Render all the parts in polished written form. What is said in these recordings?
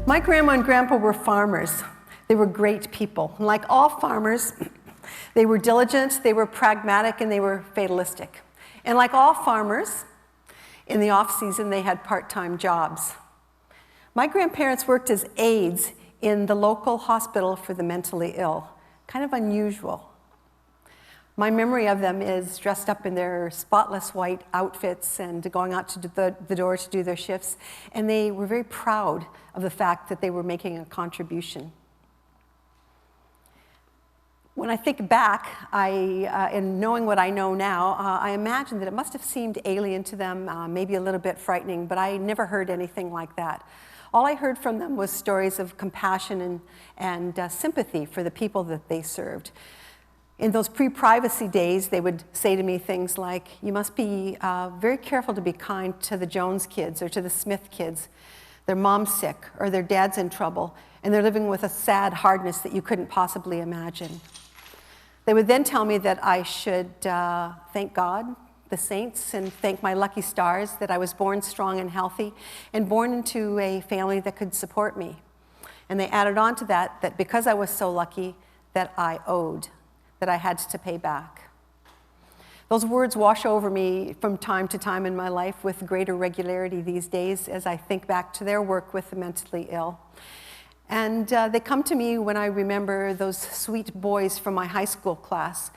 My grandma and grandpa were farmers. They were great people. And like all farmers, they were diligent, they were pragmatic, and they were fatalistic. And like all farmers, in the off-season, they had part-time jobs. My grandparents worked as aides in the local hospital for the mentally ill. Kind of unusual. My memory of them is dressed up in their spotless white outfits and going out to the door to do their shifts. And they were very proud of the fact that they were making a contribution. When I think back, in knowing what I know now, I imagine that it must have seemed alien to them, maybe a little bit frightening, but I never heard anything like that. All I heard from them was stories of compassion and sympathy for the people that they served. In those pre-privacy days, they would say to me things like, you must be very careful to be kind to the Jones kids or to the Smith kids. Their mom's sick or their dad's in trouble, and they're living with a sad hardness that you couldn't possibly imagine. They would then tell me that I should thank God, the saints, and thank my lucky stars that I was born strong and healthy and born into a family that could support me. And they added on to that, that because I was so lucky, that I owed, that I had to pay back. Those words wash over me from time to time in my life with greater regularity these days as I think back to their work with the mentally ill. And they come to me when I remember those sweet boys from my high school class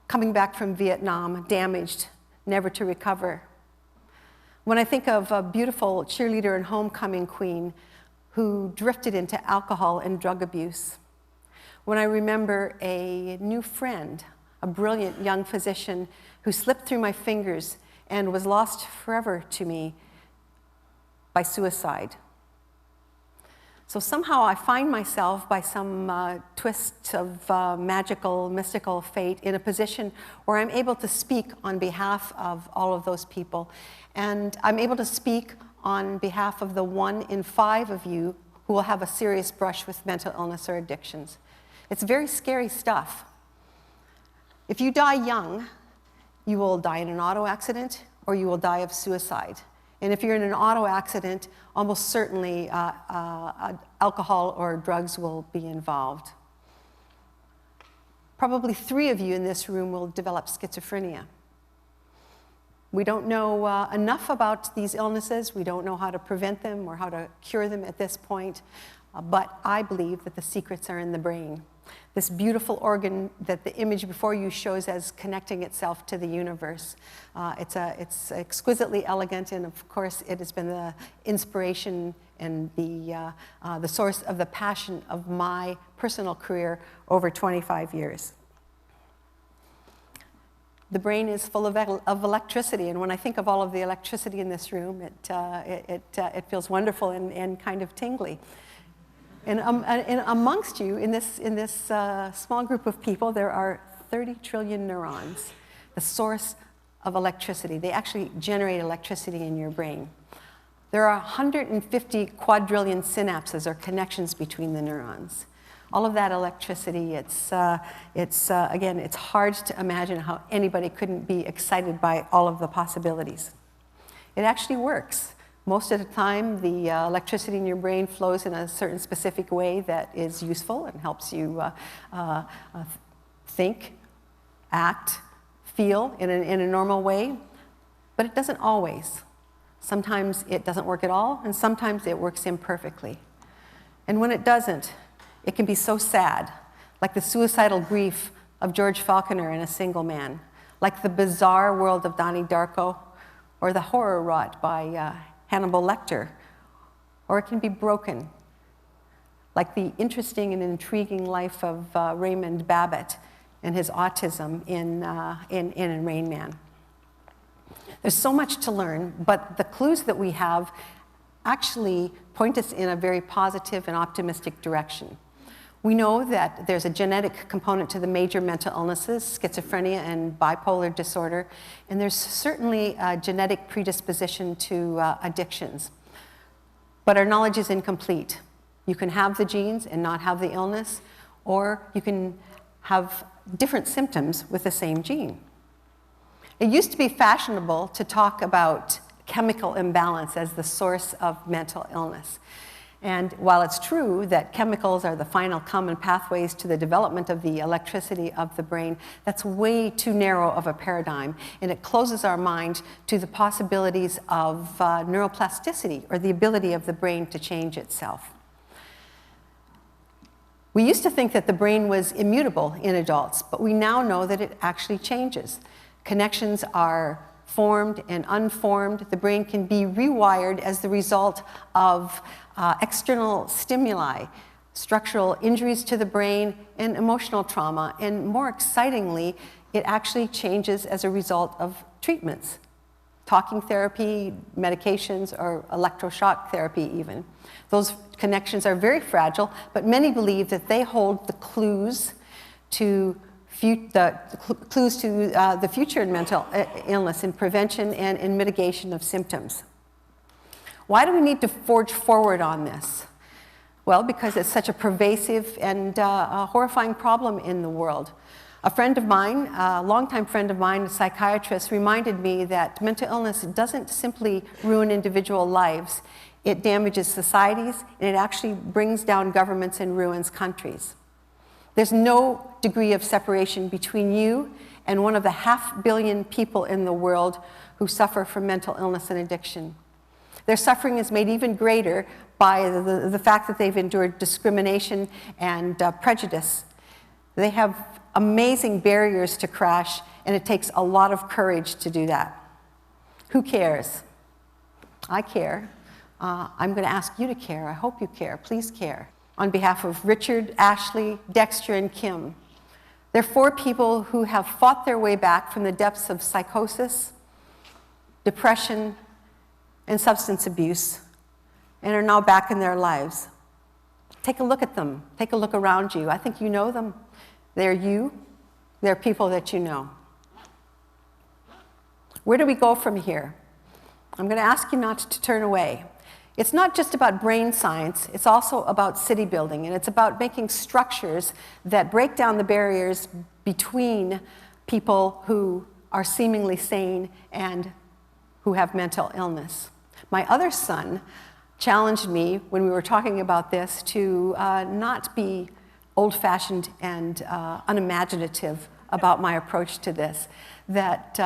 coming back from Vietnam, damaged, never to recover. When I think of a beautiful cheerleader and homecoming queen who drifted into alcohol and drug abuse. When I remember a new friend, a brilliant young physician who slipped through my fingers and was lost forever to me by suicide. So somehow I find myself, by some twist of magical, mystical fate, in a position where I'm able to speak on behalf of all of those people. And I'm able to speak on behalf of the 1 in 5 of you who will have a serious brush with mental illness or addictions. It's very scary stuff. If you die young, you will die in an auto accident or you will die of suicide. And if you're in an auto accident, almost certainly alcohol or drugs will be involved. Probably 3 of you in this room will develop schizophrenia. We don't know enough about these illnesses. We don't know how to prevent them or how to cure them at this point. But I believe that the secrets are in the brain. This beautiful organ that the image before you shows as connecting itself to the universe. It's exquisitely elegant, and of course it has been the inspiration and the source of the passion of my personal career over 25 years. The brain is full of electricity, and when I think of all of the electricity in this room, it feels wonderful and kind of tingly. And amongst you, in this small group of people, there are 30 trillion neurons, the source of electricity. They actually generate electricity in your brain. There are 150 quadrillion synapses, or connections between the neurons. All of that electricity, again, it's hard to imagine how anybody couldn't be excited by all of the possibilities. It actually works. Most of the time, the electricity in your brain flows in a certain specific way that is useful and helps you think, act, feel in a normal way, but it doesn't always. Sometimes it doesn't work at all, and sometimes it works imperfectly. And when it doesn't, it can be so sad, like the suicidal grief of George Falconer in A Single Man, like the bizarre world of Donnie Darko, or the horror wrought by Hannibal Lecter, or it can be broken, like the interesting and intriguing life of Raymond Babbitt and his autism in Rain Man. There's so much to learn, but the clues that we have actually point us in a very positive and optimistic direction. We know that there's a genetic component to the major mental illnesses, schizophrenia and bipolar disorder, and there's certainly a genetic predisposition to addictions. But our knowledge is incomplete. You can have the genes and not have the illness, or you can have different symptoms with the same gene. It used to be fashionable to talk about chemical imbalance as the source of mental illness. And while it's true that chemicals are the final common pathways to the development of the electricity of the brain, that's way too narrow of a paradigm, and it closes our mind to the possibilities of neuroplasticity, or the ability of the brain to change itself. We used to think that the brain was immutable in adults, but we now know that it actually changes. Connections are formed and unformed. The brain can be rewired as the result of external stimuli, structural injuries to the brain, and emotional trauma. And more excitingly, it actually changes as a result of treatments, talking therapy, medications, or electroshock therapy even. Those connections are very fragile, but many believe that they hold the clues to the future in mental illness, in prevention and in mitigation of symptoms. Why do we need to forge forward on this? Well, because it's such a pervasive and a horrifying problem in the world. A friend of mine, a longtime friend of mine, a psychiatrist, reminded me that mental illness doesn't simply ruin individual lives. It damages societies, and it actually brings down governments and ruins countries. There's no degree of separation between you and one of the 500 million people in the world who suffer from mental illness and addiction. Their suffering is made even greater by the fact that they've endured discrimination and prejudice. They have amazing barriers to crash, and it takes a lot of courage to do that. Who cares? I care. I'm going to ask you to care. I hope you care. Please care. On behalf of Richard, Ashley, Dexter, and Kim, they're 4 people who have fought their way back from the depths of psychosis, depression, and substance abuse, and are now back in their lives. Take a look at them. Take a look around you. I think you know them. They're you. They're people that you know. Where do we go from here? I'm going to ask you not to turn away. It's not just about brain science, it's also about city building, and it's about making structures that break down the barriers between people who are seemingly sane and who have mental illness. My other son challenged me when we were talking about this to not be old-fashioned and unimaginative about my approach to this, that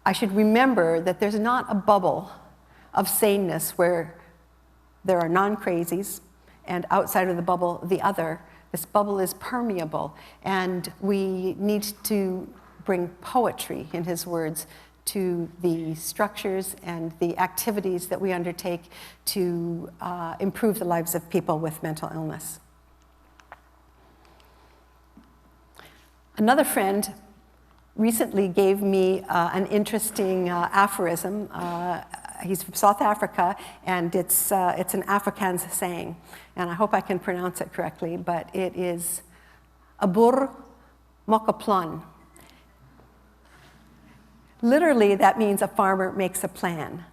I should remember that there's not a bubble of saneness where there are non-crazies, and outside of the bubble, the other. This bubble is permeable, and we need to bring poetry, in his words, to the structures and the activities that we undertake to improve the lives of people with mental illness. Another friend recently gave me an interesting aphorism. He's from South Africa, and it's an Afrikaans saying, and I hope I can pronounce it correctly, but it is "Abur maak 'n plan." Literally, that means a farmer makes a plan.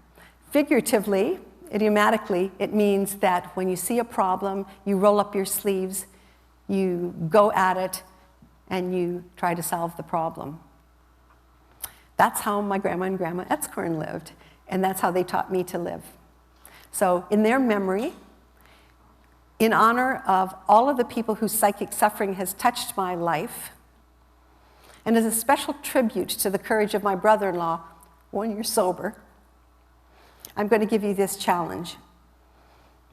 Figuratively, idiomatically, it means that when you see a problem, you roll up your sleeves, you go at it, and you try to solve the problem. That's how my grandma and Grandma Etzkorn lived, and that's how they taught me to live. So in their memory, in honor of all of the people whose psychic suffering has touched my life, and as a special tribute to the courage of my brother-in-law, 1 year sober, I'm going to give you this challenge.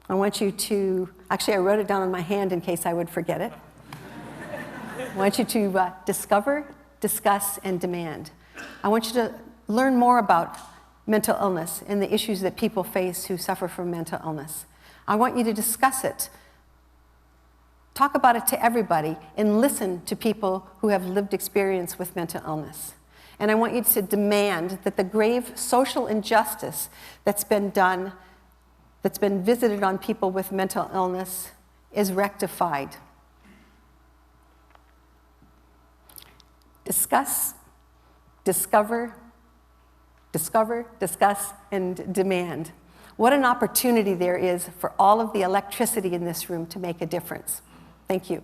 I want you to, actually I wrote it down on my hand in case I would forget it. I want you to discover, discuss, and demand. I want you to learn more about mental illness and the issues that people face who suffer from mental illness. I want you to discuss it. Talk about it to everybody and listen to people who have lived experience with mental illness. And I want you to demand that the grave social injustice that's been done, that's been visited on people with mental illness, is rectified. Discuss, discover, discuss, and demand. What an opportunity there is for all of the electricity in this room to make a difference. Thank you.